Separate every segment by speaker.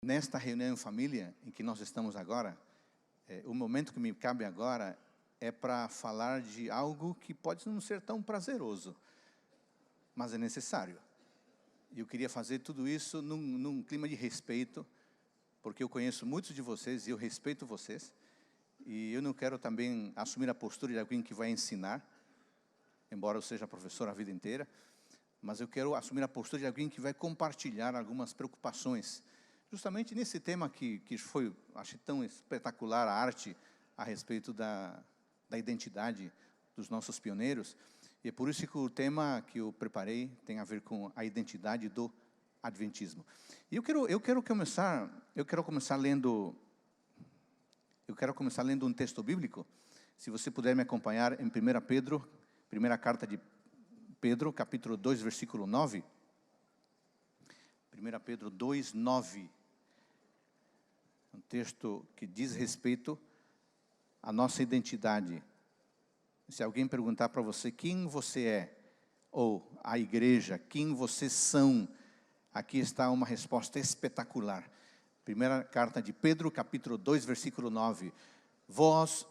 Speaker 1: Nesta reunião em família em que nós estamos agora, o momento que me cabe agora é para falar de algo que pode não ser tão prazeroso, mas é necessário. E eu queria fazer tudo isso num clima de respeito, porque eu conheço muitos de vocês e eu respeito vocês. E eu não quero também assumir a postura de alguém que vai ensinar, embora eu seja professor a vida inteira, mas eu quero assumir a postura de alguém que vai compartilhar algumas preocupações, justamente nesse tema que foi, acho tão espetacular, a arte a respeito da identidade dos nossos pioneiros. E é por isso que o tema que eu preparei tem a ver com a identidade do adventismo. E eu quero começar lendo um texto bíblico. Se você puder me acompanhar em 1 Pedro, primeira carta de Pedro, capítulo 2, versículo 9. 1 Pedro 2, 9. Um texto que diz respeito à nossa identidade. Se alguém perguntar para você quem você é, ou a igreja, quem vocês são, aqui está uma resposta espetacular. Primeira carta de Pedro, capítulo 2, versículo 9. Vós,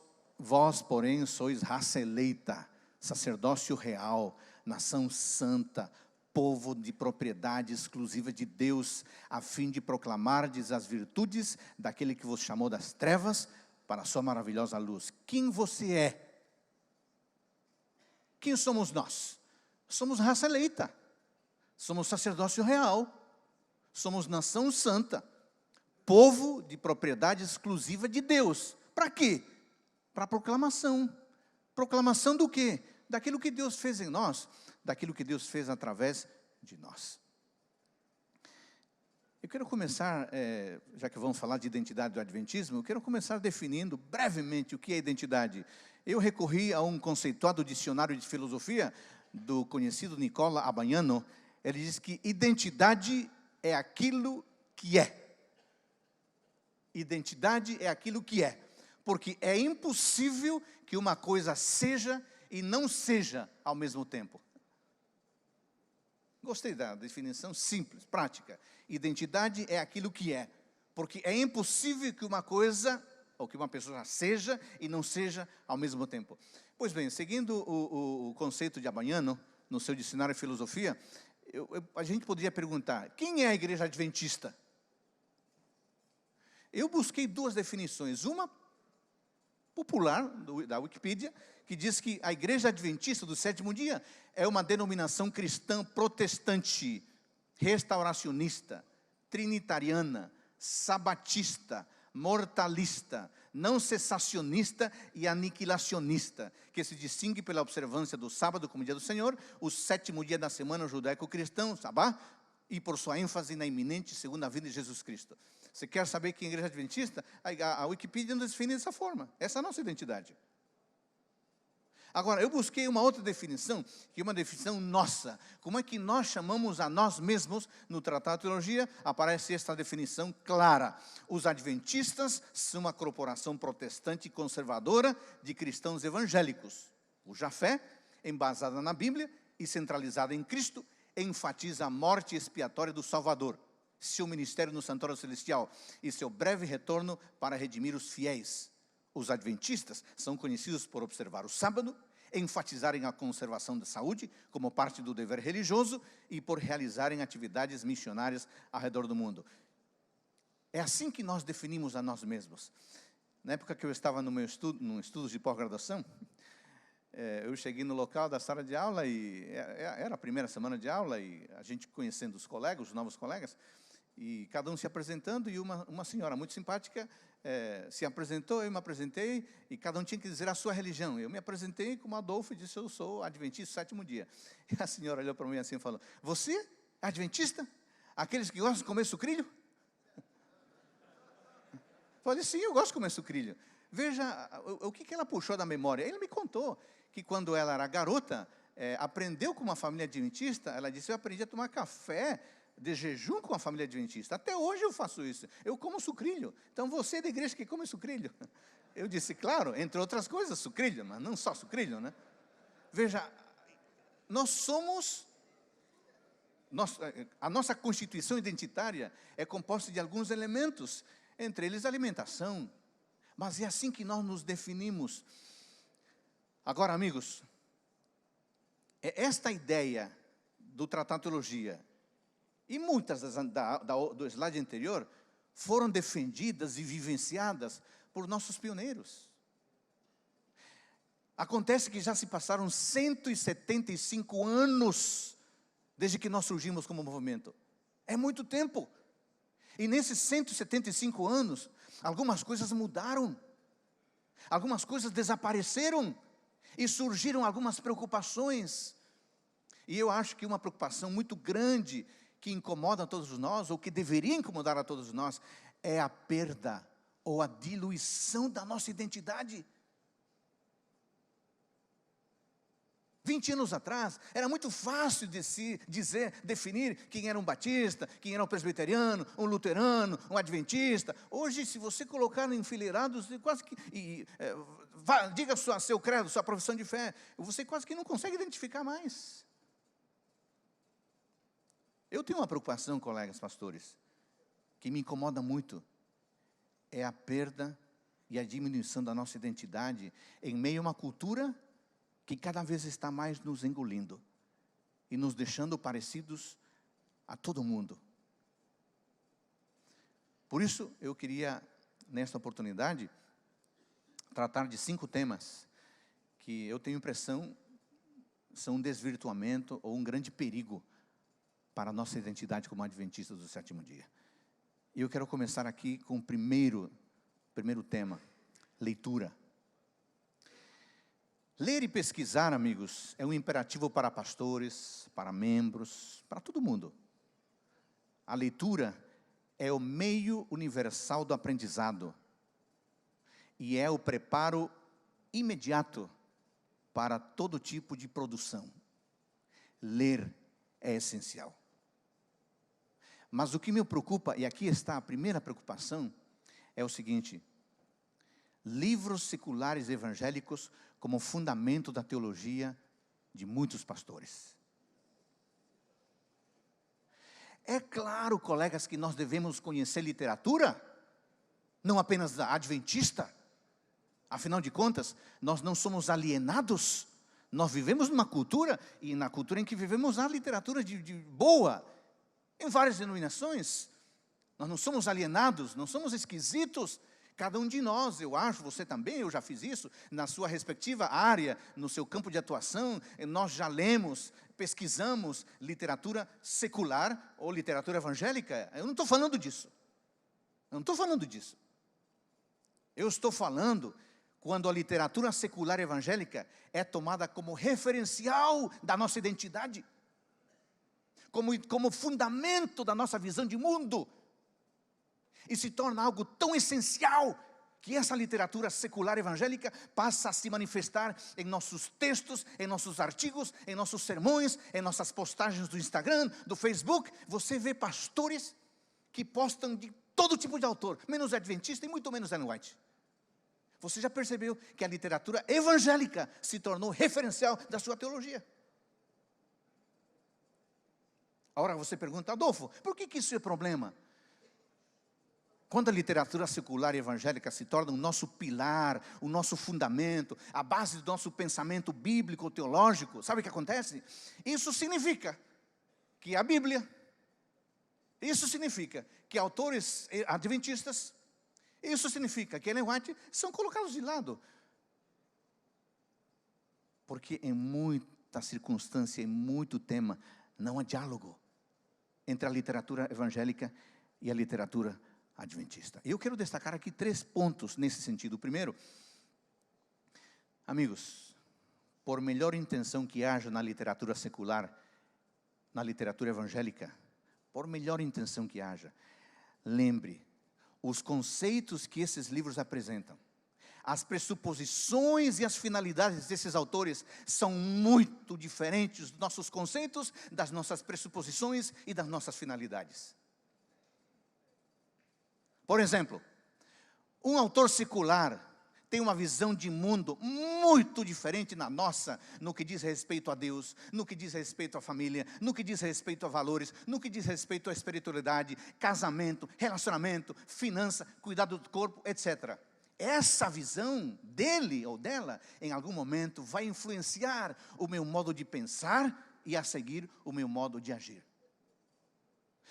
Speaker 1: porém, sois raça eleita, sacerdócio real, nação santa, povo de propriedade exclusiva de Deus, a fim de proclamardes as virtudes daquele que vos chamou das trevas para a sua maravilhosa luz. Quem você é? Quem somos nós? Somos raça eleita, somos sacerdócio real, somos nação santa, povo de propriedade exclusiva de Deus. Para quê? Para proclamação. Proclamação do quê? Daquilo que Deus fez em nós, daquilo que Deus fez através de nós. Eu quero começar, já que vamos falar de identidade do adventismo, eu quero começar definindo brevemente o que é identidade. Eu recorri a um conceituado dicionário de filosofia do conhecido Nicola Abaiano. Ele diz que identidade é aquilo que é. Identidade é aquilo que é. Porque é impossível que uma coisa seja e não seja ao mesmo tempo. Gostei da definição simples, prática. Identidade é aquilo que é. Porque é impossível que uma coisa ou que uma pessoa seja e não seja ao mesmo tempo. Pois bem, seguindo o conceito de Abaiano, no seu dicionário de filosofia, a gente poderia perguntar, quem é a igreja adventista? Eu busquei duas definições, uma popular, da Wikipedia, que diz que a igreja adventista do sétimo dia é uma denominação cristã protestante, restauracionista, trinitariana, sabatista, mortalista, não cessacionista e aniquilacionista, que se distingue pela observância do sábado como dia do Senhor, o sétimo dia da semana judaico-cristão, sabá, e por sua ênfase na iminente segunda vinda de Jesus Cristo. Você quer saber que a igreja adventista? A Wikipedia nos define dessa forma. Essa é a nossa identidade. Agora, eu busquei uma outra definição, que é uma definição nossa. Como é que nós chamamos a nós mesmos? No Tratado de Teologia, aparece esta definição clara. Os adventistas são uma corporação protestante conservadora de cristãos evangélicos, cuja fé, embasada na Bíblia e centralizada em Cristo, enfatiza a morte expiatória do Salvador, seu ministério no santuário celestial e seu breve retorno para redimir os fiéis. Os adventistas são conhecidos por observar o sábado, enfatizarem a conservação da saúde como parte do dever religioso e por realizarem atividades missionárias ao redor do mundo. É assim que nós definimos a nós mesmos. Na época que eu estava num estudo de pós-graduação, eu cheguei no local da sala de aula e era a primeira semana de aula e a gente conhecendo os colegas, os novos colegas, e cada um se apresentando e uma senhora muito simpática se apresentou, eu me apresentei e cada um tinha que dizer a sua religião. Eu me apresentei como Adolfo e disse, eu sou adventista do sétimo dia. E a senhora olhou para mim assim e falou, você é adventista? Aqueles que gostam de comer sucrilho? Falei, sim, eu gosto de comer sucrilho. Veja o que ela puxou da memória. Ele me contou que quando ela era garota, aprendeu com uma família adventista, ela disse, eu aprendi a tomar café de jejum com a família adventista. Até hoje eu faço isso. Eu como sucrilho. Então você é da igreja que come sucrilho. Eu disse, claro, entre outras coisas, sucrilho, mas não só sucrilho, né? Veja, nós somos a nossa constituição identitária é composta de alguns elementos, entre eles a alimentação. Mas é assim que nós nos definimos. Agora, amigos, esta ideia do Tratado de Teologia e muitas do slide anterior foram defendidas e vivenciadas por nossos pioneiros. Acontece que já se passaram 175 anos desde que nós surgimos como movimento. É muito tempo. E nesses 175 anos, algumas coisas mudaram. Algumas coisas desapareceram. E surgiram algumas preocupações. E eu acho que uma preocupação muito grande que incomoda a todos nós, ou que deveria incomodar a todos nós, é a perda ou a diluição da nossa identidade. 20 anos atrás, era muito fácil definir quem era um batista, quem era um presbiteriano, um luterano, um adventista. Hoje, se você colocar enfileirados, quase que, diga seu credo, sua profissão de fé, você quase que não consegue identificar mais. Eu tenho uma preocupação, colegas pastores, que me incomoda muito, é a perda e a diminuição da nossa identidade em meio a uma cultura que cada vez está mais nos engolindo e nos deixando parecidos a todo mundo. Por isso, eu queria, nesta oportunidade, tratar de 5 temas que eu tenho impressão são um desvirtuamento ou um grande perigo para a nossa identidade como adventistas do sétimo dia. E eu quero começar aqui com o primeiro tema, leitura. Ler e pesquisar, amigos, é um imperativo para pastores, para membros, para todo mundo. A leitura é o meio universal do aprendizado e é o preparo imediato para todo tipo de produção. Ler é essencial. Mas o que me preocupa, e aqui está a primeira preocupação, é o seguinte: livros seculares evangélicos como fundamento da teologia de muitos pastores. É claro, colegas, que nós devemos conhecer literatura, não apenas da adventista. Afinal de contas, nós não somos alienados. Nós vivemos numa cultura, e na cultura em que vivemos há literatura de boa, em várias denominações. Nós não somos alienados, não somos esquisitos. Cada um de nós, eu acho, você também, eu já fiz isso, na sua respectiva área, no seu campo de atuação, nós já lemos, pesquisamos literatura secular ou literatura evangélica. Eu não estou falando disso. Eu não estou falando disso. Eu estou falando quando a literatura secular evangélica é tomada como referencial da nossa identidade, como fundamento da nossa visão de mundo. E se torna algo tão essencial que essa literatura secular evangélica passa a se manifestar em nossos textos, em nossos artigos, em nossos sermões, em nossas postagens do Instagram, do Facebook. Você vê pastores que postam de todo tipo de autor, menos adventista e muito menos Ellen White. Você já percebeu que a literatura evangélica se tornou referencial da sua teologia? Agora você pergunta: Adolfo, por que isso é problema? Quando a literatura secular e evangélica se torna o nosso pilar, o nosso fundamento, a base do nosso pensamento bíblico, teológico, sabe o que acontece? Isso significa que a Bíblia, isso significa que autores adventistas, isso significa que Ellen White são colocados de lado. Porque em muita circunstância, em muito tema, não há diálogo entre a literatura evangélica e a literatura adventista. Eu quero destacar aqui 3 pontos nesse sentido. O primeiro, amigos, por melhor intenção que haja na literatura secular, na literatura evangélica, por melhor intenção que haja, lembre, os conceitos que esses livros apresentam, as pressuposições e as finalidades desses autores são muito diferentes dos nossos conceitos, das nossas pressuposições e das nossas finalidades. Por exemplo, um autor secular tem uma visão de mundo muito diferente da nossa, no que diz respeito a Deus, no que diz respeito à família, no que diz respeito a valores, no que diz respeito à espiritualidade, casamento, relacionamento, finança, cuidado do corpo, etc. Essa visão dele ou dela, em algum momento, vai influenciar o meu modo de pensar e a seguir o meu modo de agir.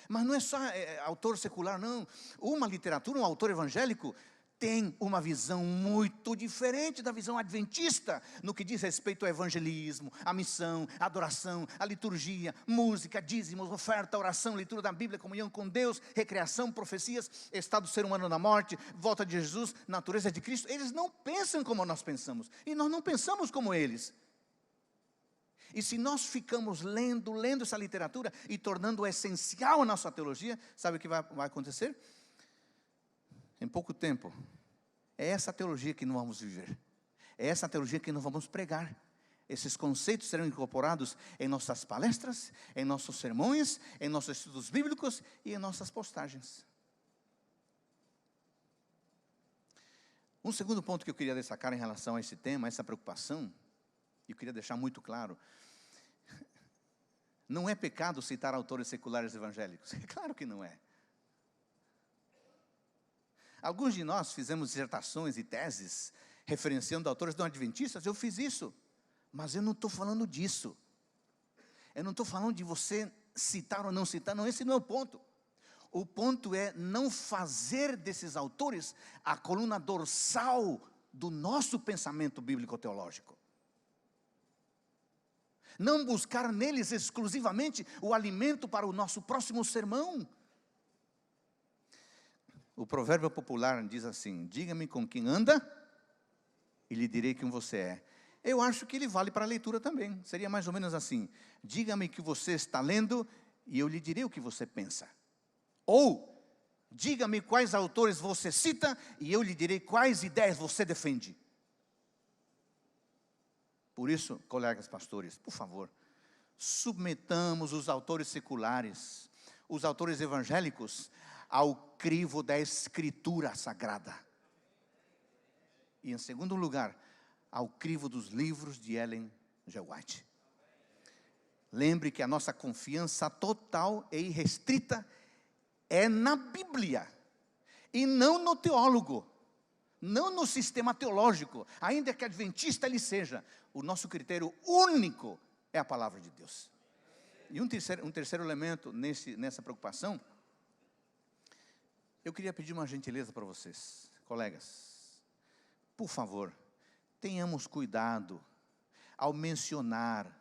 Speaker 1: Mas não é só autor secular, não. Uma literatura, um autor evangélico tem uma visão muito diferente da visão adventista, no que diz respeito ao evangelismo, à missão, à adoração, à liturgia, música, dízimos, oferta, oração, leitura da Bíblia, comunhão com Deus, recreação, profecias, estado do ser humano na morte, volta de Jesus, natureza de Cristo. Eles não pensam como nós pensamos, e nós não pensamos como eles. E se nós ficamos lendo essa literatura e tornando essencial a nossa teologia, sabe o que vai acontecer? Em pouco tempo, é essa teologia que nós vamos viver. É essa teologia que nós vamos pregar. Esses conceitos serão incorporados em nossas palestras, em nossos sermões, em nossos estudos bíblicos e em nossas postagens. Um segundo ponto que eu queria destacar em relação a esse tema, essa preocupação, e eu queria deixar muito claro, não é pecado citar autores seculares evangélicos. É claro que não é. Alguns de nós fizemos dissertações e teses referenciando autores não adventistas. Eu fiz isso, mas eu não estou falando disso. Eu não estou falando de você citar ou não citar, não, esse não é o ponto. O ponto é não fazer desses autores a coluna dorsal do nosso pensamento bíblico-teológico. Não buscar neles exclusivamente o alimento para o nosso próximo sermão. O provérbio popular diz assim: diga-me com quem anda e lhe direi quem você é. Eu acho que ele vale para a leitura também. Seria mais ou menos assim: diga-me que você está lendo e eu lhe direi o que você pensa. Ou, diga-me quais autores você cita e eu lhe direi quais ideias você defende. Por isso, colegas pastores, por favor, submetamos os autores seculares, os autores evangélicos, ao crivo da Escritura Sagrada. E em segundo lugar, ao crivo dos livros de Ellen G. White. Lembre que a nossa confiança total e irrestrita é na Bíblia, e não no teólogo, não no sistema teológico, ainda que adventista ele seja. O nosso critério único é a palavra de Deus. E um terceiro elemento nessa preocupação, eu queria pedir uma gentileza para vocês, colegas. Por favor, tenhamos cuidado ao mencionar,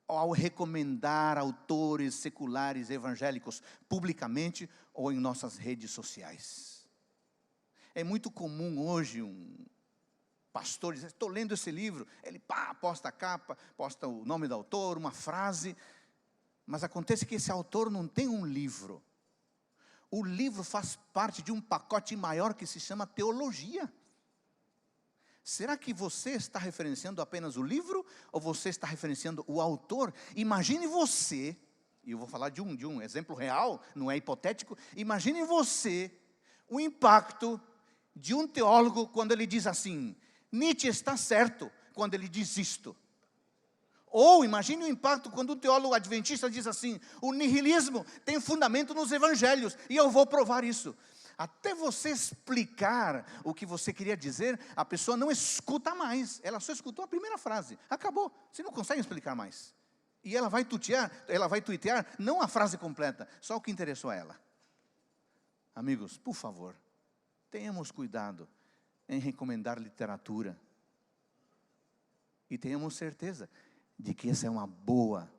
Speaker 1: ao recomendar autores seculares evangélicos publicamente ou em nossas redes sociais. É muito comum hoje um pastor dizer: estou lendo esse livro, ele posta a capa, posta o nome do autor, uma frase, mas acontece que esse autor não tem um livro. O livro faz parte de um pacote maior que se chama teologia. Será que você está referenciando apenas o livro ou você está referenciando o autor? Imagine você, e eu vou falar de um exemplo real, não é hipotético. Imagine você o impacto de um teólogo quando ele diz assim: Nietzsche está certo quando ele diz isto. Ou imagine o impacto quando um teólogo adventista diz assim: o nihilismo tem fundamento nos evangelhos, e eu vou provar isso. Até você explicar o que você queria dizer, a pessoa não escuta mais. Ela só escutou a primeira frase, acabou. Você não consegue explicar mais. E ela vai tuitear não a frase completa, só o que interessou a ela. Amigos, por favor, tenhamos cuidado em recomendar literatura. E tenhamos certeza de que essa é uma boa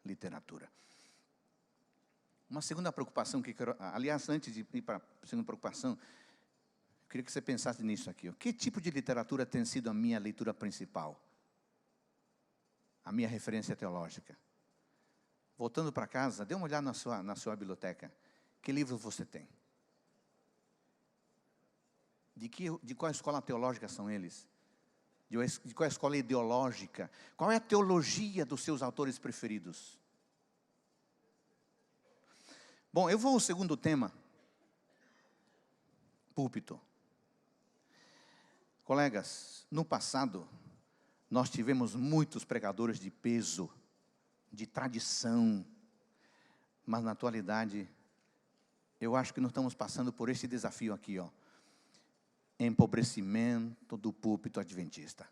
Speaker 1: literatura. Uma segunda preocupação que quero, aliás, antes de ir para a segunda preocupação, eu queria que você pensasse nisso aqui. Que tipo de literatura tem sido a minha leitura principal? A minha referência teológica? Voltando para casa, dê uma olhada na sua biblioteca. Que livros você tem? De qual escola teológica são eles? De qual escola ideológica? Qual é a teologia dos seus autores preferidos? Bom, eu vou ao segundo tema. Púlpito. Colegas, no passado, nós tivemos muitos pregadores de peso, de tradição, mas na atualidade, eu acho que nós estamos passando por esse desafio aqui, empobrecimento do púlpito adventista.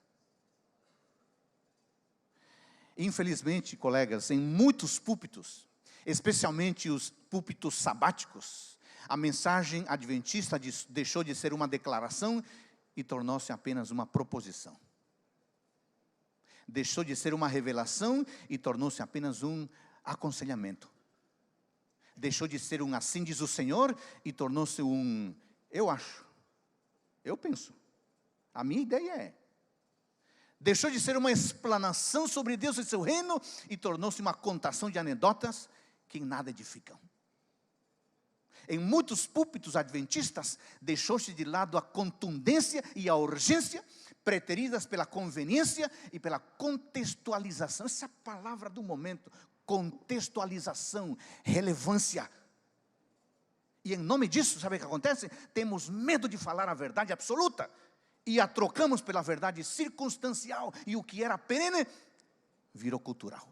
Speaker 1: Infelizmente, colegas, em muitos púlpitos, especialmente os púlpitos sabáticos, a mensagem adventista deixou de ser uma declaração e tornou-se apenas uma proposição. Deixou de ser uma revelação e tornou-se apenas um aconselhamento. Deixou de ser um assim diz o Senhor e tornou-se um eu acho, eu penso, a minha ideia é. Deixou de ser uma explanação sobre Deus e seu reino e tornou-se uma contação de anedotas que em nada edificam. Em muitos púlpitos adventistas, deixou-se de lado a contundência e a urgência, preteridas pela conveniência e pela contextualização. Essa é a palavra do momento, contextualização, relevância. E em nome disso, sabe o que acontece? Temos medo de falar a verdade absoluta e a trocamos pela verdade circunstancial, e o que era perene virou cultural.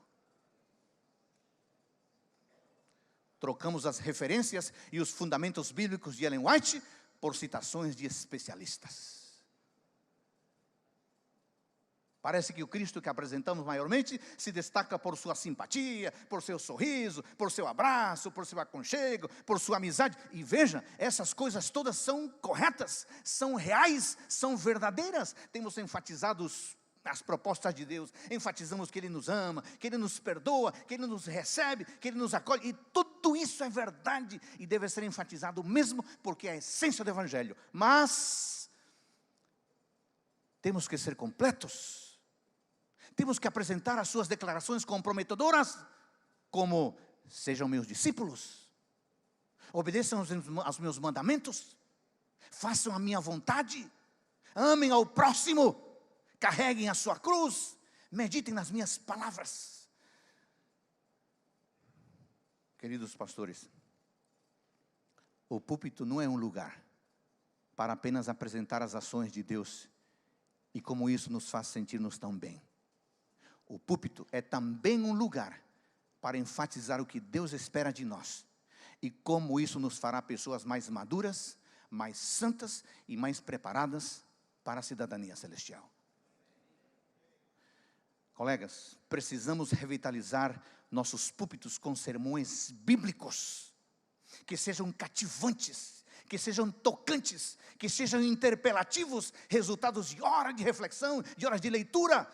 Speaker 1: Trocamos as referências e os fundamentos bíblicos de Ellen White por citações de especialistas. Parece que o Cristo que apresentamos maiormente se destaca por sua simpatia, por seu sorriso, por seu abraço, por seu aconchego, por sua amizade. E veja, essas coisas todas são corretas, são reais, são verdadeiras. Temos enfatizado as propostas de Deus, enfatizamos que Ele nos ama, que Ele nos perdoa, que Ele nos recebe, que Ele nos acolhe, e tudo isso é verdade, e deve ser enfatizado mesmo, porque é a essência do Evangelho. Mas temos que ser completos, temos que apresentar as suas declarações comprometedoras, como: sejam meus discípulos, obedeçam aos meus mandamentos, façam a minha vontade, amem ao próximo, carreguem a sua cruz, meditem nas minhas palavras. Queridos pastores, o púlpito não é um lugar para apenas apresentar as ações de Deus e como isso nos faz sentir-nos tão bem. O púlpito é também um lugar para enfatizar o que Deus espera de nós e como isso nos fará pessoas mais maduras, mais santas e mais preparadas para a cidadania celestial. Colegas, precisamos revitalizar nossos púlpitos com sermões bíblicos, que sejam cativantes, que sejam tocantes, que sejam interpelativos, resultados de horas de reflexão, de horas de leitura.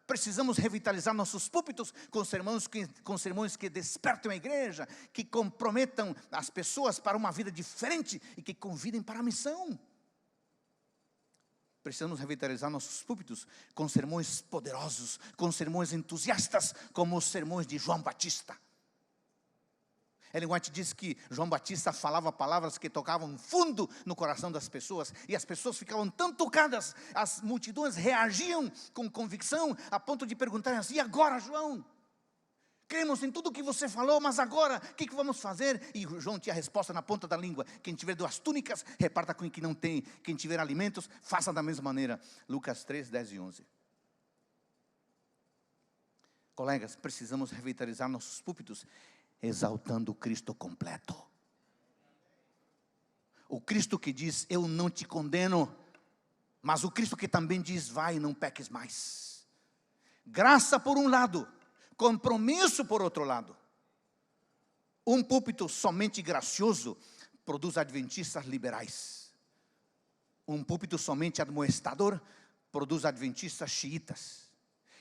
Speaker 1: Precisamos revitalizar nossos púlpitos com sermões que despertam a igreja, que comprometam as pessoas para uma vida diferente e que convidem para a missão. Precisamos revitalizar nossos púlpitos com sermões poderosos, com sermões entusiastas, como os sermões de João Batista. Ellen White diz que João Batista falava palavras que tocavam fundo no coração das pessoas, e as pessoas ficavam tão tocadas, as multidões reagiam com convicção, a ponto de perguntarem assim: e agora, João? Cremos em tudo o que você falou, mas agora, o que vamos fazer? E João tinha a resposta na ponta da língua: quem tiver 2 túnicas, reparta com quem não tem. Quem tiver alimentos, faça da mesma maneira. Lucas 3, 10 e 11. Colegas, precisamos revitalizar nossos púlpitos, exaltando o Cristo completo. O Cristo que diz: eu não te condeno, mas o Cristo que também diz: vai e não peques mais. Graça por um lado, compromisso por outro lado. Um púlpito somente gracioso produz adventistas liberais. Um púlpito somente admoestador produz adventistas xiitas.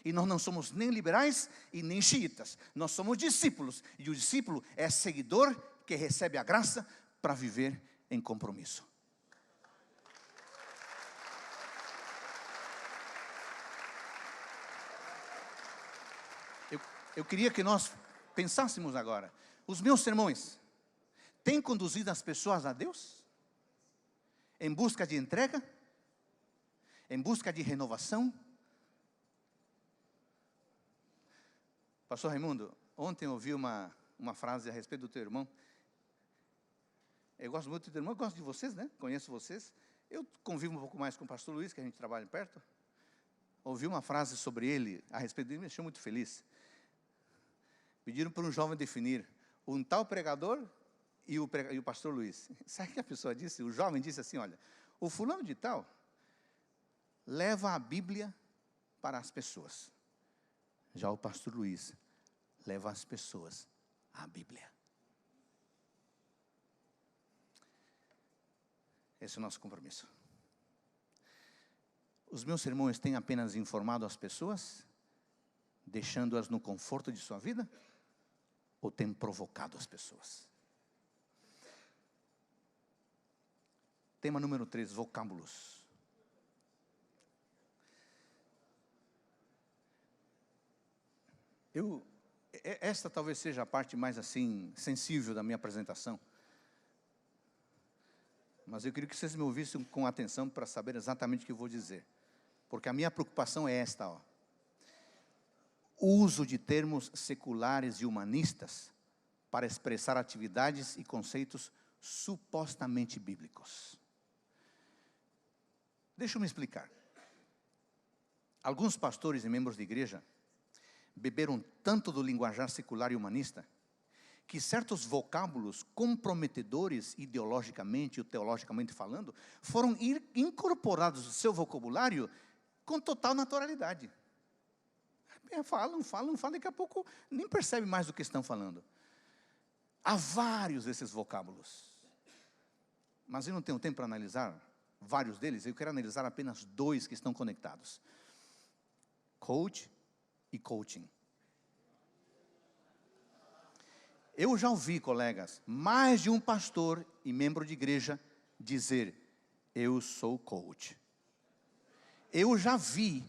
Speaker 1: E nós não somos nem liberais e nem xiitas. Nós somos discípulos. E o discípulo é seguidor que recebe a graça para viver em compromisso. Eu queria que nós pensássemos agora: os meus sermões têm conduzido as pessoas a Deus? Em busca de entrega? Em busca de renovação? Pastor Raimundo, ontem eu ouvi uma frase a respeito do teu irmão. Eu gosto muito do teu irmão, eu gosto de vocês, né? Conheço vocês. Eu convivo um pouco mais com o pastor Luiz, que a gente trabalha perto. Ouvi uma frase sobre ele, a respeito dele, me deixou muito feliz. Pediram para um jovem definir um tal pregador e o pastor Luiz. Sabe o que a pessoa disse? O jovem disse assim, olha, o fulano de tal leva a Bíblia para as pessoas. Já o pastor Luiz leva as pessoas à Bíblia. Esse é o nosso compromisso. Os meus sermões têm apenas informado as pessoas, deixando-as no conforto de sua vida, ou têm provocado as pessoas? Tema número 3, vocábulos. Esta talvez seja a parte mais assim, sensível da minha apresentação. Mas eu queria que vocês me ouvissem com atenção para saber exatamente o que eu vou dizer. Porque a minha preocupação é esta, ó. O uso de termos seculares e humanistas para expressar atividades e conceitos supostamente bíblicos. Deixa eu me explicar. Alguns pastores e membros de igreja beberam tanto do linguajar secular e humanista que certos vocábulos comprometedores ideologicamente e teologicamente falando foram incorporados no seu vocabulário com total naturalidade. Falam, daqui a pouco nem percebe mais do que estão falando. Há vários desses vocábulos. Mas eu não tenho tempo para analisar vários deles, eu quero analisar apenas 2 que estão conectados. Coach e coaching. Eu já ouvi, colegas, mais de um pastor e membro de igreja dizer, eu sou coach. Eu já vi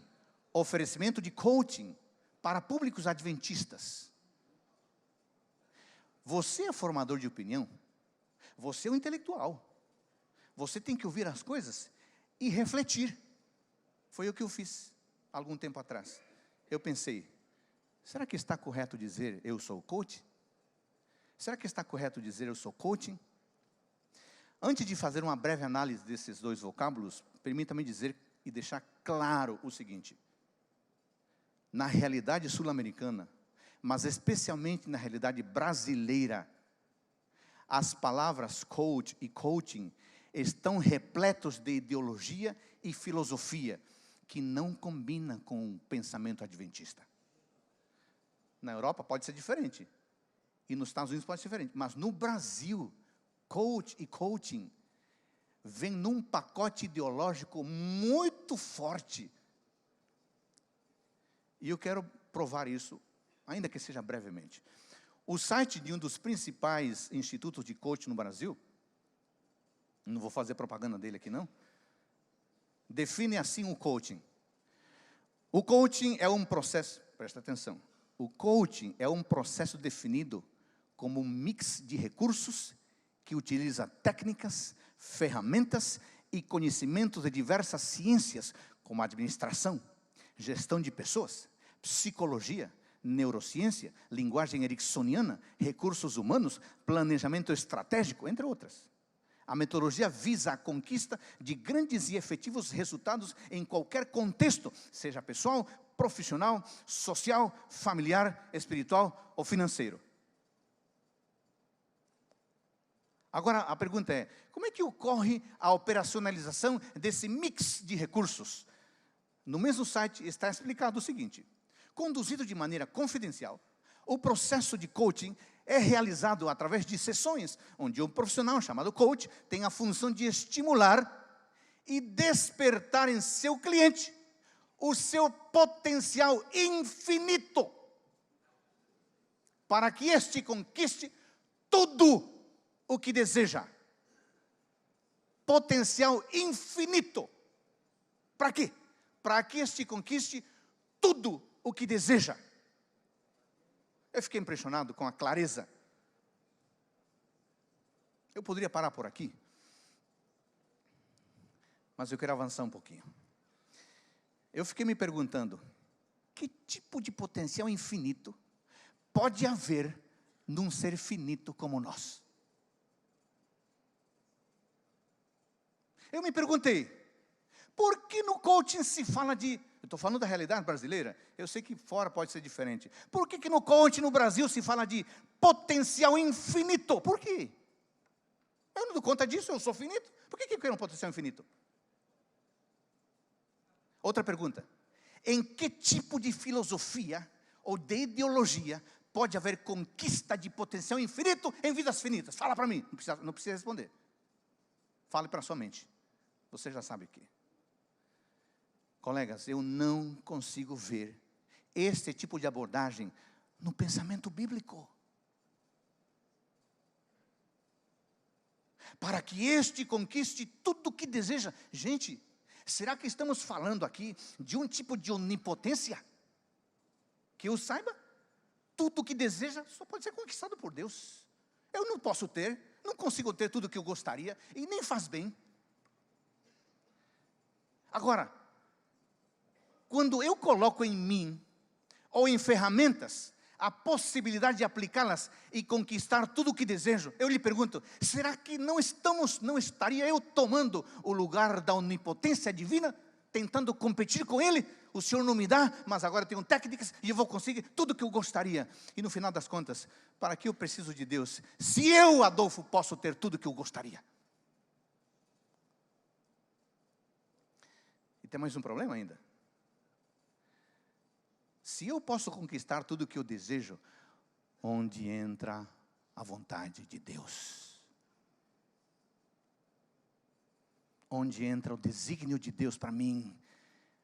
Speaker 1: oferecimento de coaching para públicos adventistas. Você é formador de opinião, você é um intelectual. Você tem que ouvir as coisas e refletir. Foi o que eu fiz algum tempo atrás. Eu pensei, será que está correto dizer eu sou coach? Será que está correto dizer eu sou coaching? Antes de fazer uma breve análise desses 2 vocábulos, permita-me dizer e deixar claro o seguinte. Na realidade sul-americana, mas especialmente na realidade brasileira, as palavras coach e coaching estão repletos de ideologia e filosofia que não combinam com o pensamento adventista. Na Europa pode ser diferente. E nos Estados Unidos pode ser diferente. Mas no Brasil, coach e coaching vem num pacote ideológico muito forte. E eu quero provar isso, ainda que seja brevemente. O site de um dos principais institutos de coaching no Brasil, não vou fazer propaganda dele aqui não, define assim o coaching. O coaching é um processo, presta atenção, o coaching é um processo definido como um mix de recursos que utiliza técnicas, ferramentas e conhecimentos de diversas ciências, como administração, gestão de pessoas, psicologia, neurociência, linguagem ericksoniana, recursos humanos, planejamento estratégico, entre outras. A metodologia visa a conquista de grandes e efetivos resultados em qualquer contexto, seja pessoal, profissional, social, familiar, espiritual ou financeiro. Agora, a pergunta é, como é que ocorre a operacionalização desse mix de recursos? No mesmo site está explicado o seguinte, conduzido de maneira confidencial, o processo de coaching é realizado através de sessões, onde um profissional chamado coach tem a função de estimular e despertar em seu cliente o seu potencial infinito, para que este conquiste tudo o que deseja. Potencial infinito. Para quê? Para que este conquiste tudo o que deseja. Eu fiquei impressionado com a clareza. Eu poderia parar por aqui, mas eu quero avançar um pouquinho. Eu fiquei me perguntando, que tipo de potencial infinito pode haver num ser finito como nós? Eu me perguntei, por que no coaching se fala de... Eu estou falando da realidade brasileira, eu sei que fora pode ser diferente. Por que no coaching no Brasil se fala de potencial infinito? Por quê? Eu não dou conta disso, eu sou finito. Por que eu quero um potencial infinito? Outra pergunta. Em que tipo de filosofia ou de ideologia pode haver conquista de potencial infinito em vidas finitas? Fala para mim, não precisa responder. Fale para a sua mente. Você já sabe o que. Colegas, eu não consigo ver este tipo de abordagem no pensamento bíblico. Para que este conquiste tudo o que deseja. Gente, será que estamos falando aqui de um tipo de onipotência? Que eu saiba, tudo o que deseja só pode ser conquistado por Deus. Eu não posso ter, não consigo ter tudo o que eu gostaria e nem faz bem. Agora, quando eu coloco em mim, ou em ferramentas, a possibilidade de aplicá-las e conquistar tudo o que desejo, eu lhe pergunto, será que não estaria eu tomando o lugar da onipotência divina, tentando competir com Ele? O Senhor não me dá, mas agora eu tenho técnicas e eu vou conseguir tudo o que eu gostaria. E no final das contas, para que eu preciso de Deus, se eu, Adolfo, posso ter tudo o que eu gostaria? E tem mais um problema ainda. Se eu posso conquistar tudo o que eu desejo, onde entra a vontade de Deus? Onde entra o desígnio de Deus para mim?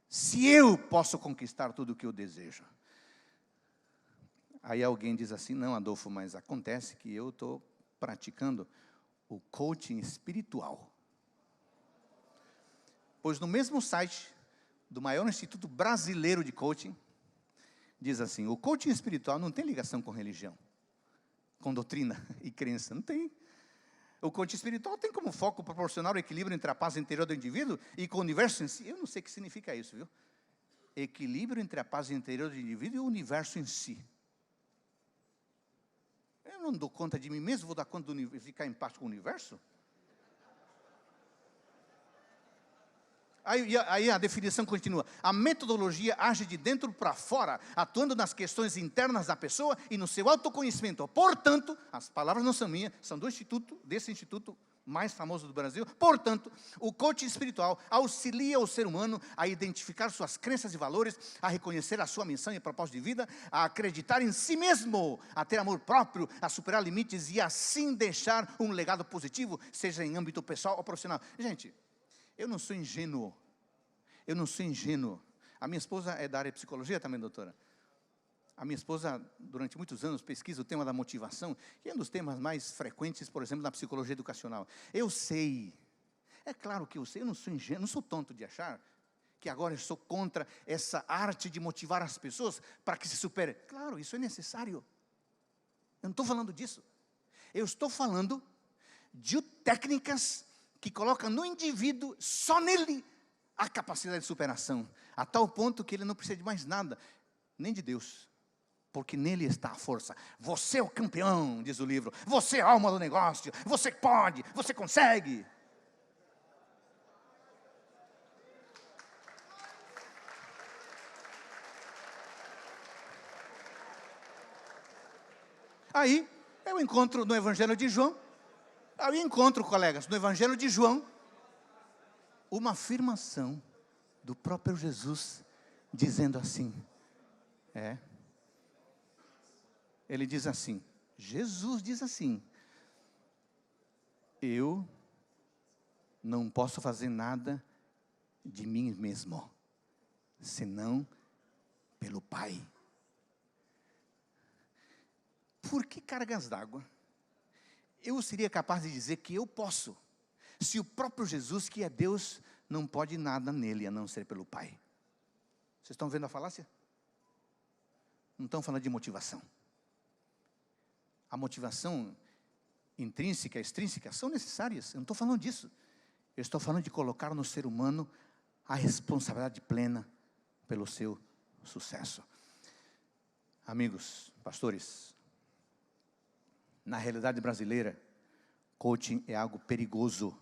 Speaker 1: Se eu posso conquistar tudo o que eu desejo. Aí alguém diz assim, não, Adolfo, mas acontece que eu estou praticando o coaching espiritual. Pois no mesmo site do maior instituto brasileiro de coaching, diz assim, o coaching espiritual não tem ligação com religião, com doutrina e crença, não tem. O coaching espiritual tem como foco proporcionar o equilíbrio entre a paz interior do indivíduo e com o universo em si. Eu não sei o que significa isso, viu? Equilíbrio entre a paz interior do indivíduo e o universo em si. Eu não dou conta de mim mesmo, vou dar conta de ficar em paz com o universo? Aí a definição continua. A metodologia age de dentro para fora, atuando nas questões internas da pessoa e no seu autoconhecimento. Portanto, as palavras não são minhas, são desse instituto mais famoso do Brasil. Portanto, o coaching espiritual auxilia o ser humano a identificar suas crenças e valores, a reconhecer a sua missão e propósito de vida, a acreditar em si mesmo, a ter amor próprio, a superar limites e assim deixar um legado positivo, seja em âmbito pessoal ou profissional. Gente, eu não sou ingênuo. A minha esposa é da área de psicologia também, doutora. A minha esposa, durante muitos anos, pesquisa o tema da motivação, que é um dos temas mais frequentes, por exemplo, na psicologia educacional. Eu sei, é claro que eu sei, eu não sou ingênuo, não sou tonto de achar que agora eu sou contra essa arte de motivar as pessoas para que se supere. Claro, isso é necessário. Eu não estou falando disso. Eu estou falando de técnicas que colocam no indivíduo, só nele, a capacidade de superação, a tal ponto que ele não precisa de mais nada, nem de Deus, porque nele está a força. Você é o campeão, diz o livro, você é a alma do negócio, você pode, você consegue. Aí, eu encontro no Evangelho de João, colegas, no Evangelho de João, uma afirmação do próprio Jesus, dizendo assim, ele diz assim, Jesus diz assim, eu não posso fazer nada de mim mesmo, senão pelo Pai. Por que cargas d'água eu seria capaz de dizer que eu posso, se o próprio Jesus, que é Deus, não pode nada nele, a não ser pelo Pai? Vocês estão vendo a falácia? Não estão falando de motivação. A motivação intrínseca, extrínseca, são necessárias, eu não estou falando disso. Eu estou falando de colocar no ser humano a responsabilidade plena pelo seu sucesso. Amigos, pastores, na realidade brasileira, coaching é algo perigoso.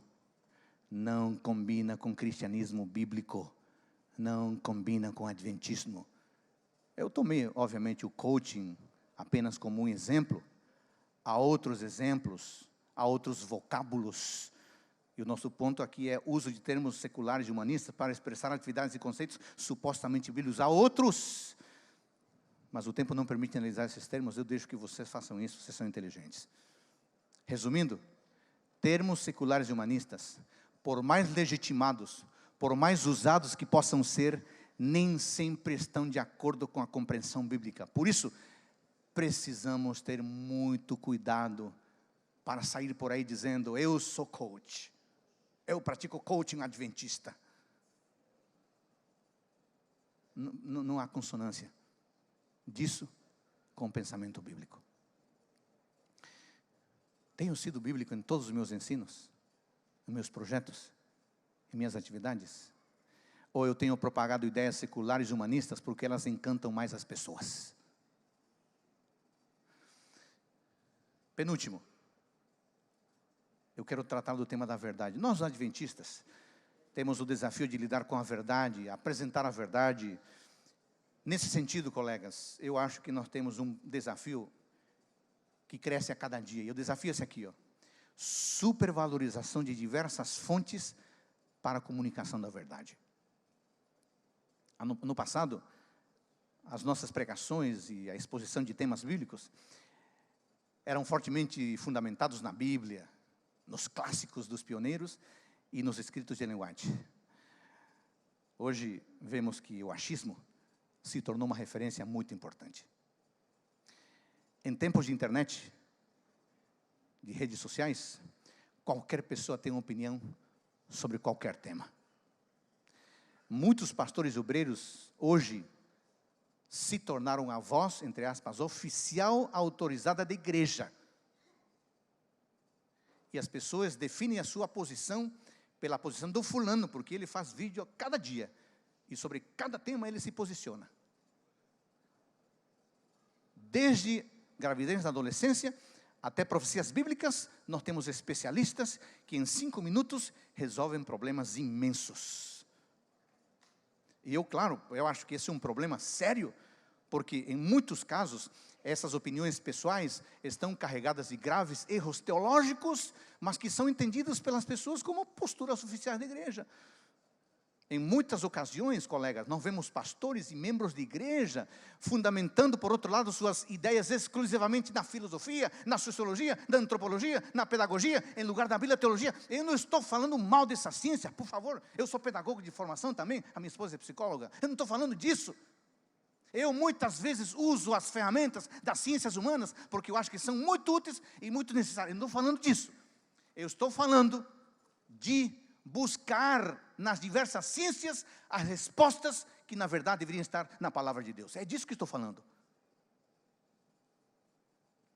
Speaker 1: não combina com cristianismo bíblico, não combina com adventismo. Eu tomei, obviamente, o coaching apenas como um exemplo. Há outros exemplos, há outros vocábulos. E o nosso ponto aqui é uso de termos seculares e humanistas para expressar atividades e conceitos supostamente bíblicos. Há outros, mas o tempo não permite analisar esses termos. Eu deixo que vocês façam isso, vocês são inteligentes. Resumindo, termos seculares e humanistas, por mais legitimados, por mais usados que possam ser, nem sempre estão de acordo com a compreensão bíblica. Por isso, precisamos ter muito cuidado para sair por aí dizendo: eu sou coach, eu pratico coaching adventista. Não há consonância disso com o pensamento bíblico. Tenho sido bíblico em todos os meus ensinos, em meus projetos, em minhas atividades? Ou eu tenho propagado ideias seculares e humanistas porque elas encantam mais as pessoas? Penúltimo, eu quero tratar do tema da verdade. Nós, adventistas, temos o desafio de lidar com a verdade, apresentar a verdade. Nesse sentido, colegas, eu acho que nós temos um desafio que cresce a cada dia. E o desafio é esse aqui, ó: supervalorização de diversas fontes para a comunicação da verdade. No passado, as nossas pregações e a exposição de temas bíblicos eram fortemente fundamentados na Bíblia, nos clássicos dos pioneiros e nos escritos de Ellen White. Hoje vemos que o achismo se tornou uma referência muito importante. Em tempos de internet, de redes sociais, qualquer pessoa tem uma opinião sobre qualquer tema. Muitos pastores e obreiros hoje se tornaram a voz, entre aspas, oficial autorizada da igreja. E as pessoas definem a sua posição pela posição do fulano, porque ele faz vídeo a cada dia. E sobre cada tema ele se posiciona. Desde gravidez na adolescência até profecias bíblicas, nós temos especialistas que em 5 minutos resolvem problemas imensos. E eu acho que esse é um problema sério, porque em muitos casos, essas opiniões pessoais estão carregadas de graves erros teológicos, mas que são entendidos pelas pessoas como posturas oficiais da igreja. Em muitas ocasiões, colegas, nós vemos pastores e membros de igreja fundamentando, por outro lado, suas ideias exclusivamente na filosofia, na sociologia, na antropologia, na pedagogia, em lugar da Bíblia e teologia. Eu não estou falando mal dessa ciência, por favor. Eu sou pedagogo de formação também, a minha esposa é psicóloga. Eu não estou falando disso. Eu muitas vezes uso as ferramentas das ciências humanas, porque eu acho que são muito úteis e muito necessárias. Eu não estou falando disso. Eu estou falando de buscar nas diversas ciências as respostas que na verdade deveriam estar na palavra de Deus. É disso que estou falando.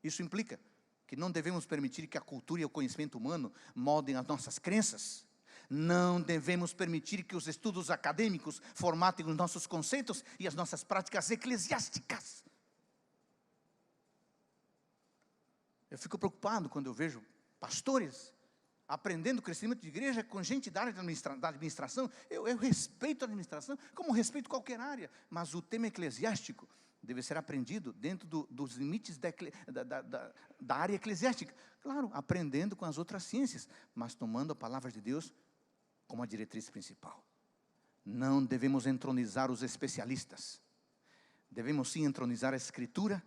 Speaker 1: Isso implica que não devemos permitir que a cultura e o conhecimento humano moldem as nossas crenças. Não devemos permitir que os estudos acadêmicos formatem os nossos conceitos e as nossas práticas eclesiásticas. Eu fico preocupado quando eu vejo pastores aprendendo o crescimento de igreja com gente da área da administração. Eu respeito a administração, como respeito qualquer área, mas o tema eclesiástico deve ser aprendido dentro dos limites da área eclesiástica. Claro, aprendendo com as outras ciências, mas tomando a palavra de Deus como a diretriz principal. Não devemos entronizar os especialistas. Devemos sim entronizar a Escritura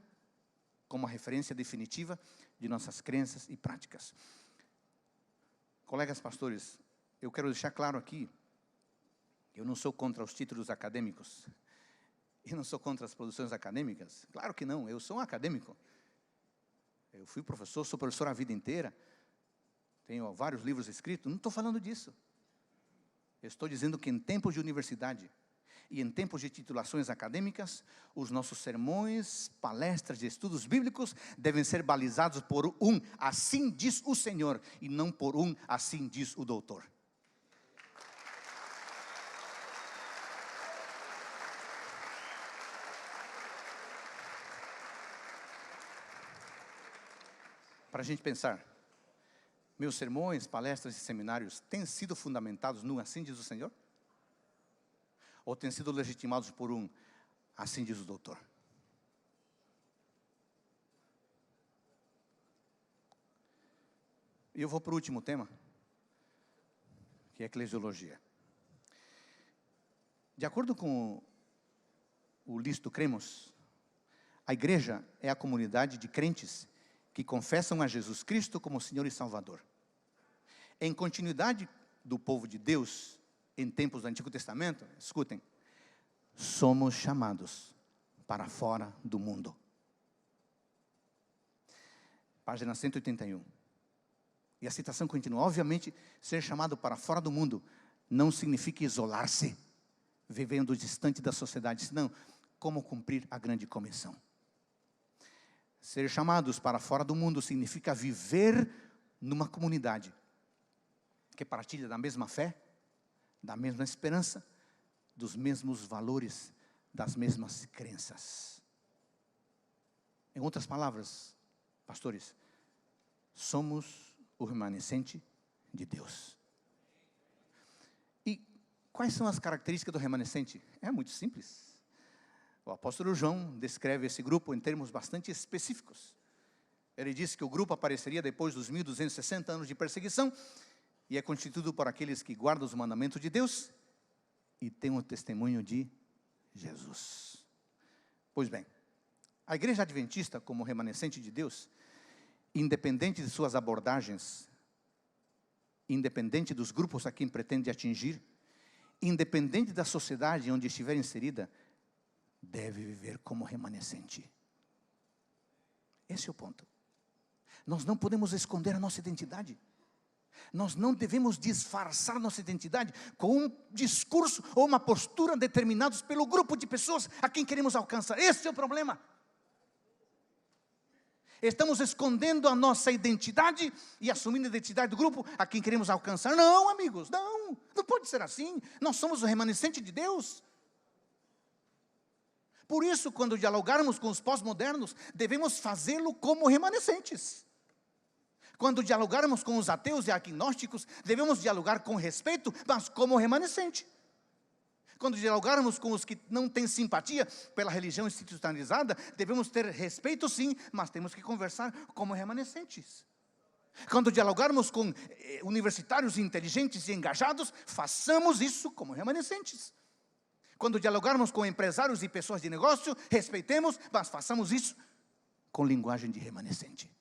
Speaker 1: como a referência definitiva de nossas crenças e práticas. Colegas pastores, eu quero deixar claro aqui, eu não sou contra os títulos acadêmicos, eu não sou contra as produções acadêmicas, claro que não, eu sou um acadêmico. Eu fui professor, sou professor a vida inteira, tenho vários livros escritos, não estou falando disso. Eu estou dizendo que em tempos de universidade e em tempos de titulações acadêmicas, os nossos sermões, palestras e estudos bíblicos devem ser balizados por um assim diz o Senhor, e não por um assim diz o doutor. Para a gente pensar, Meus sermões, palestras e seminários têm sido fundamentados no assim diz o Senhor? Ou têm sido legitimados por um assim diz o doutor? E eu vou para o último tema, que é a eclesiologia. De acordo com o listo Cremos, a igreja é a comunidade de crentes que confessam a Jesus Cristo como Senhor e Salvador. Em continuidade do povo de Deus, em tempos do Antigo Testamento, escutem, somos chamados para fora do mundo. Página 181. E a citação continua. Obviamente, ser chamado para fora do mundo não significa isolar-se, vivendo distante da sociedade, senão como cumprir a grande comissão. Ser chamados para fora do mundo significa viver numa comunidade que partilha da mesma fé, da mesma esperança, dos mesmos valores, das mesmas crenças. Em outras palavras, pastores, somos o remanescente de Deus. E quais são as características do remanescente? É muito simples. O apóstolo João descreve esse grupo em termos bastante específicos. Ele diz que o grupo apareceria depois dos 1260 anos de perseguição e é constituído por aqueles que guardam os mandamentos de Deus e têm o testemunho de Jesus. Pois bem, a igreja adventista, como remanescente de Deus, independente de suas abordagens, independente dos grupos a quem pretende atingir, independente da sociedade onde estiver inserida, deve viver como remanescente. Esse é o ponto. Nós não podemos esconder a nossa identidade. Nós não devemos disfarçar nossa identidade com um discurso ou uma postura determinados pelo grupo de pessoas a quem queremos alcançar. Esse é o problema. Estamos escondendo a nossa identidade e assumindo a identidade do grupo a quem queremos alcançar. Não, amigos, não pode ser assim. Nós somos o remanescente de Deus. Por isso, quando dialogarmos com os pós-modernos, devemos fazê-lo como remanescentes. Quando dialogarmos com os ateus e agnósticos, devemos dialogar com respeito, mas como remanescente. Quando dialogarmos com os que não têm simpatia pela religião institucionalizada, devemos ter respeito sim, mas temos que conversar como remanescentes. Quando dialogarmos com universitários inteligentes e engajados, façamos isso como remanescentes. Quando dialogarmos com empresários e pessoas de negócio, respeitemos, mas façamos isso com linguagem de remanescente.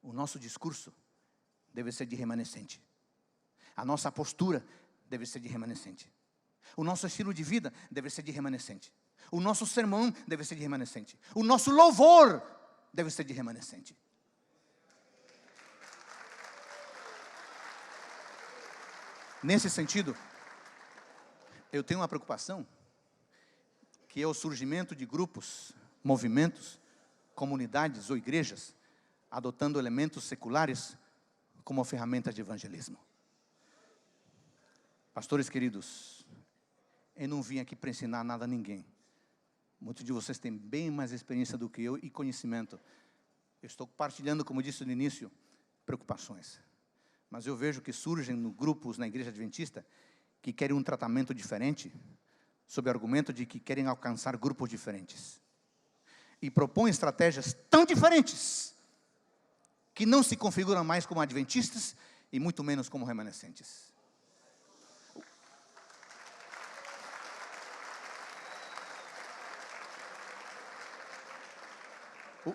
Speaker 1: O nosso discurso deve ser de remanescente. A nossa postura deve ser de remanescente. O nosso estilo de vida deve ser de remanescente. O nosso sermão deve ser de remanescente. O nosso louvor deve ser de remanescente. Nesse sentido, eu tenho uma preocupação, que é o surgimento de grupos, movimentos, comunidades ou igrejas, adotando elementos seculares como ferramenta de evangelismo. Pastores queridos, eu não vim aqui para ensinar nada a ninguém. Muitos de vocês têm bem mais experiência do que eu e conhecimento. Eu estou partilhando, como disse no início, preocupações. Mas eu vejo que surgem grupos na igreja adventista que querem um tratamento diferente, sob o argumento de que querem alcançar grupos diferentes. E propõem estratégias tão diferentes, que não se configuram mais como adventistas e muito menos como remanescentes.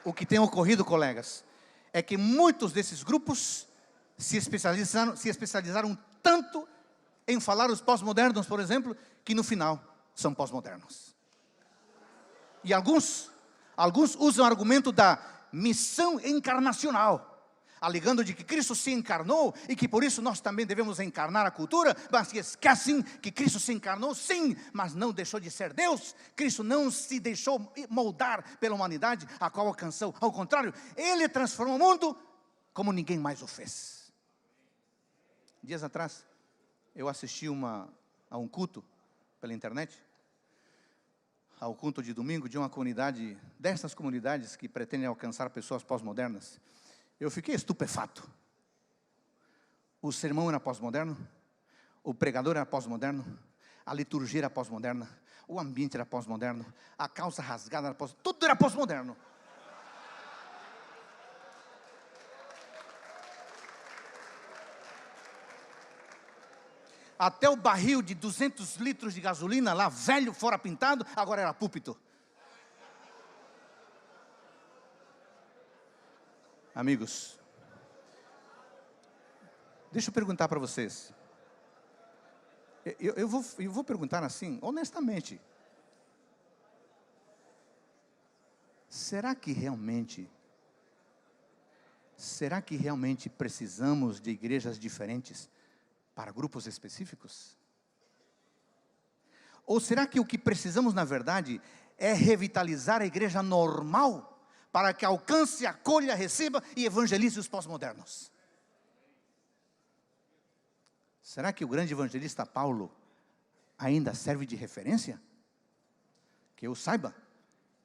Speaker 1: O que tem ocorrido, colegas, é que muitos desses grupos se especializaram tanto em falar os pós-modernos, por exemplo, que no final são pós-modernos. E alguns usam o argumento da missão encarnacional, alegando de que Cristo se encarnou e que por isso nós também devemos encarnar a cultura, mas que esquecem que Cristo se encarnou, sim, mas não deixou de ser Deus. Cristo não se deixou moldar pela humanidade, a qual alcançou. Ao contrário, Ele transformou o mundo como ninguém mais o fez. Dias atrás, eu assisti a um culto pela internet, ao culto de domingo de uma comunidade, dessas comunidades que pretendem alcançar pessoas pós-modernas. Eu fiquei estupefato. O sermão era pós-moderno, o pregador era pós-moderno, a liturgia era pós-moderna, o ambiente era pós-moderno, a calça rasgada era pós-moderno, tudo era pós-moderno. Até o barril de 200 litros de gasolina lá, velho, fora pintado, agora era púlpito. Amigos, deixa eu perguntar para vocês. Eu vou perguntar assim, honestamente. Será que realmente precisamos de igrejas diferentes para grupos específicos? Ou será que o que precisamos, na verdade, é revitalizar a igreja normal, para que alcance, acolha, receba e evangelize os pós-modernos? Será que o grande evangelista Paulo ainda serve de referência? Que eu saiba,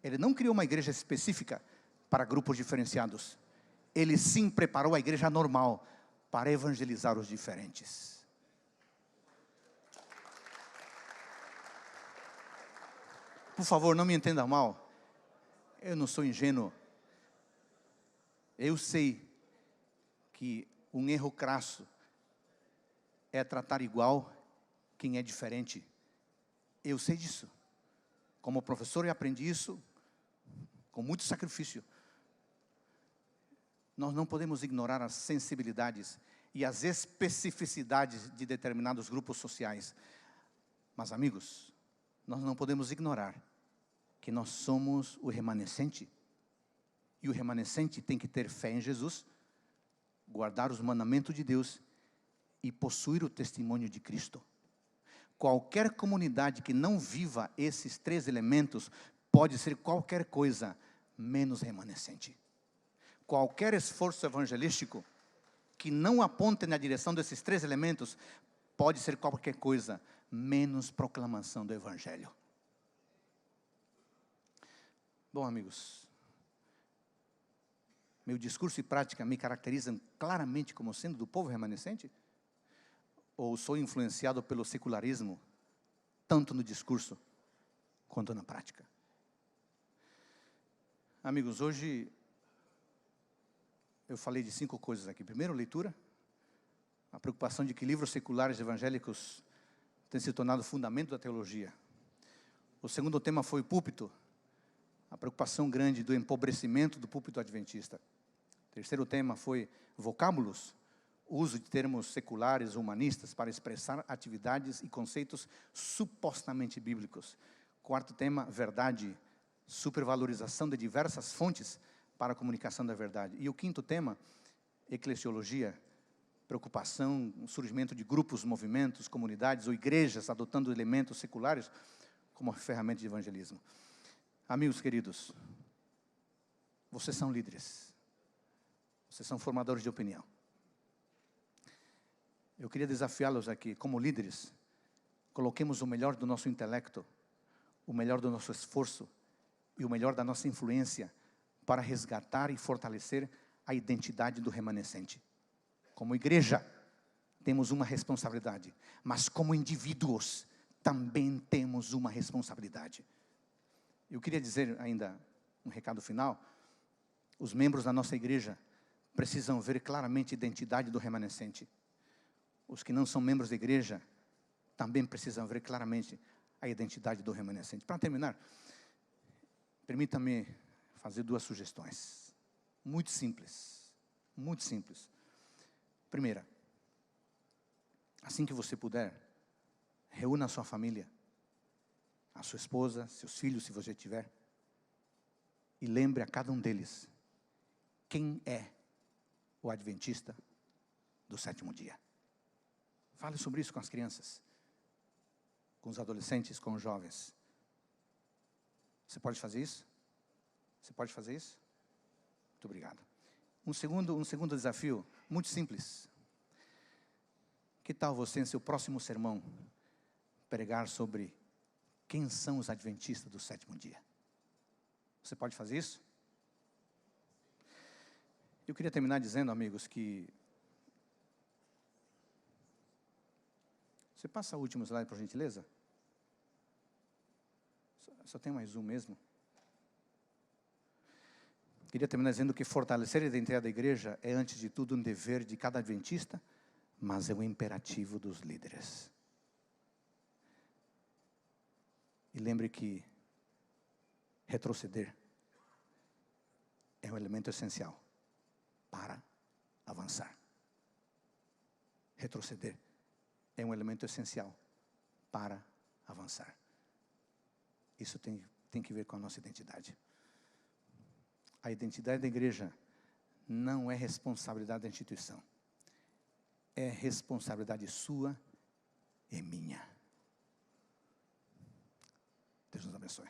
Speaker 1: ele não criou uma igreja específica para grupos diferenciados. Ele sim preparou a igreja normal para evangelizar os diferentes. Por favor, não me entenda mal. Eu não sou ingênuo. Eu sei que um erro crasso é tratar igual quem é diferente. Eu sei disso. Como professor eu aprendi isso com muito sacrifício. Nós não podemos ignorar as sensibilidades e as especificidades de determinados grupos sociais. Mas, amigos, nós não podemos ignorar que nós somos o remanescente. E o remanescente tem que ter fé em Jesus, guardar os mandamentos de Deus e possuir o testemunho de Cristo. Qualquer comunidade que não viva esses três elementos pode ser qualquer coisa menos remanescente. Qualquer esforço evangelístico que não aponte na direção desses três elementos pode ser qualquer coisa menos proclamação do Evangelho. Bom, amigos, meu discurso e prática me caracterizam claramente como sendo do povo remanescente? Ou sou influenciado pelo secularismo, tanto no discurso quanto na prática? Amigos, hoje eu falei de 5 coisas aqui. Primeiro, leitura. A preocupação de que livros seculares evangélicos têm se tornado fundamento da teologia. O segundo tema foi púlpito. A preocupação grande do empobrecimento do púlpito adventista. O terceiro tema foi vocábulos. O uso de termos seculares, humanistas, para expressar atividades e conceitos supostamente bíblicos. Quarto tema, verdade. Supervalorização de diversas fontes para a comunicação da verdade. E o quinto tema, eclesiologia. Preocupação, o surgimento de grupos, movimentos, comunidades ou igrejas adotando elementos seculares como ferramenta de evangelismo. Amigos queridos, vocês são líderes. Vocês são formadores de opinião. Eu queria desafiá-los aqui, como líderes, coloquemos o melhor do nosso intelecto, o melhor do nosso esforço e o melhor da nossa influência para resgatar e fortalecer a identidade do remanescente. Como igreja, temos uma responsabilidade, mas como indivíduos, também temos uma responsabilidade. Eu queria dizer ainda um recado final. Os membros da nossa igreja precisam ver claramente a identidade do remanescente. Os que não são membros da igreja também precisam ver claramente a identidade do remanescente. Para terminar, permita-me fazer 2 sugestões. Muito simples. Muito simples. Primeira, assim que você puder, reúna a sua família, a sua esposa, seus filhos, se você tiver, e lembre a cada um deles quem é o adventista do 7º dia. Fale sobre isso com as crianças, com os adolescentes, com os jovens. Você pode fazer isso? Você pode fazer isso? Muito obrigado. Um segundo desafio, muito simples. Que tal você, em seu próximo sermão, pregar sobre quem são os adventistas do 7º dia? Você pode fazer isso? Eu queria terminar dizendo, amigos, que... Você passa o último slide, por gentileza? Só tem mais um mesmo. Queria terminar dizendo que fortalecer a identidade da igreja é, antes de tudo, um dever de cada adventista, mas é um imperativo dos líderes. E lembre que retroceder é um elemento essencial para avançar. Retroceder é um elemento essencial para avançar. Isso tem que ver com a nossa identidade. A identidade da igreja não é responsabilidade da instituição. É responsabilidade sua e minha. Deus nos abençoe.